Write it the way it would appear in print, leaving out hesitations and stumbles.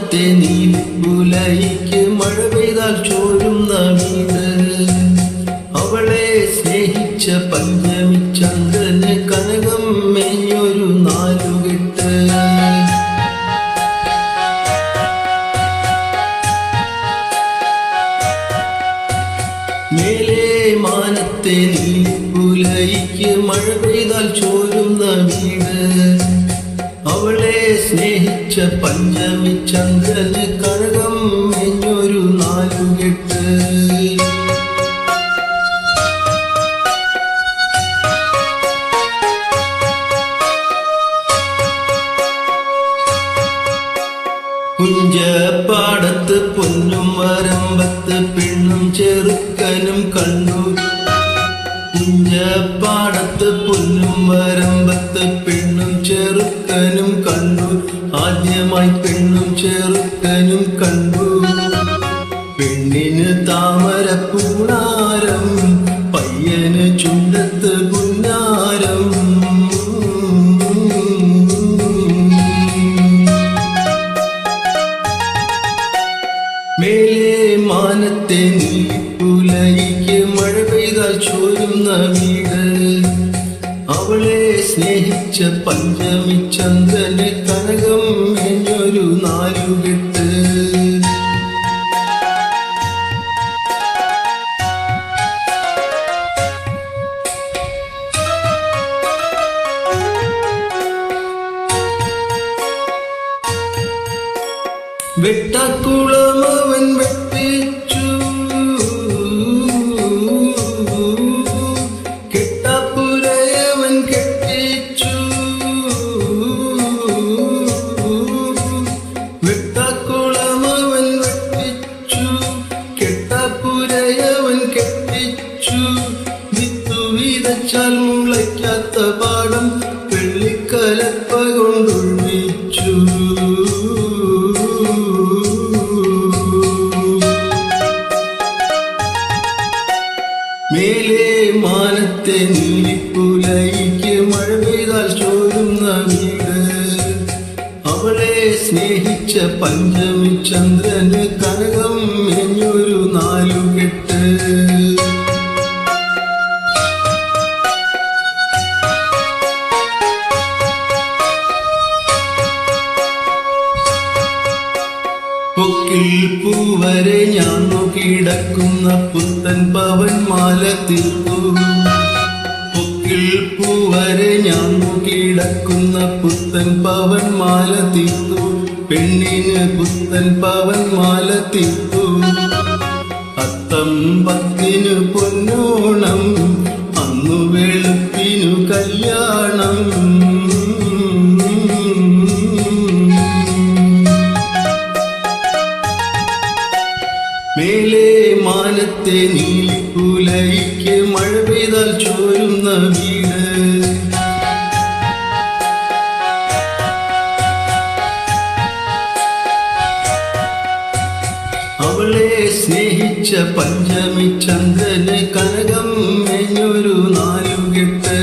മാനത്തെ നീലിപ്പുലരിക്ക് മഴ പെയ്താൽ ചോരുന്ന വീട് അവളെ സ്നേഹിച്ച പഞ്ചമി ചന്ദ്രന് കനകം മേഞ്ഞൊരു നാലുകെട്ട് മേലെ മാനത്തെ നീലിപ്പുലരിക്ക് മഴ പെയ്താൽ ചോരുന്ന വീട് അവളെ സ്നേഹിച്ച പഞ്ചമി ചന്ദ്രന് കനകം മേഞ്ഞൊരു നാലുകെട്ട് കുഞ്ചപ്പാടത്ത് പൊന്നും വരമ്പത്ത് പെണ്ണും ചെറുക്കനും കണ്ടു കുഞ്ചപ്പാടത്ത് പൊന്നും വരമ്പത്ത് പെണ്ണും ചെറുക്കനും കണ്ടു ആദ്യമായി പെണ്ണും ചെറുക്കനും കണ്ടു പെണ്ണിന് താമര പൂണാരം പയ്യന് ചുണ്ടത്ത് പുന്നാരം മേലെ മാനത്തെ നീലിപ്പുലരിക്ക് മഴ പെയ്താൽ ചോരുന്ന വീട് അവളെ സ്നേഹിച്ച പഞ്ചമി ചന്ദ്രന് കനകം മേഞ്ഞൊരു നാലുകെട്ട് വെട്ടാക്കുളം അവൻ വെട്ടിച്ചു കെട്ടാപ്പുരയവൻ കെട്ടിച്ചു വെട്ടാക്കുളം അവൻ വെട്ടിച്ചു കെട്ടാപ്പുരയവൻ കെട്ടിച്ചു വിത്തു വിതച്ചാൽ മുളയ്ക്കാത്ത പാടം വെള്ളിക്കലപ്പ കൊണ്ടൊഴിച്ചു മേലെ മാനത്തെ നീലിപ്പുലരിക്ക് മഴ പെയ്താൽ ചോരുന്ന വീട് അവളെ സ്നേഹിച്ച പഞ്ചമി ചന്ദ്രന് കനകം മേഞ്ഞൊരു നാലുകെട്ട് പൊക്കിൽ പൂവരെ ഞാൻ നോക്കിടക്കുന്ന പുത്തൻ പവൻമാല തീർത്തു പൊക്കിൽ പൂവരെ ഞാൻ നോക്കിടക്കുന്ന പുത്തൻ പവൻമാല തീർത്തു പെണ്ണിന് പുത്തൻ പവൻമാല തീർത്തു അത്തം പത്തിനു പൊന്നോണം അന്നു വെളുപ്പിനു കല്യാണം മേലെ മാനത്തെ നീലിപ്പുലരിക്ക് മഴ പെയ്താൽ ചോരുന്ന വീട് അവളെ സ്നേഹിച്ച പഞ്ചമി ചന്ദ്രന് കനകം മേഞ്ഞൊരു നാലുകെട്ട്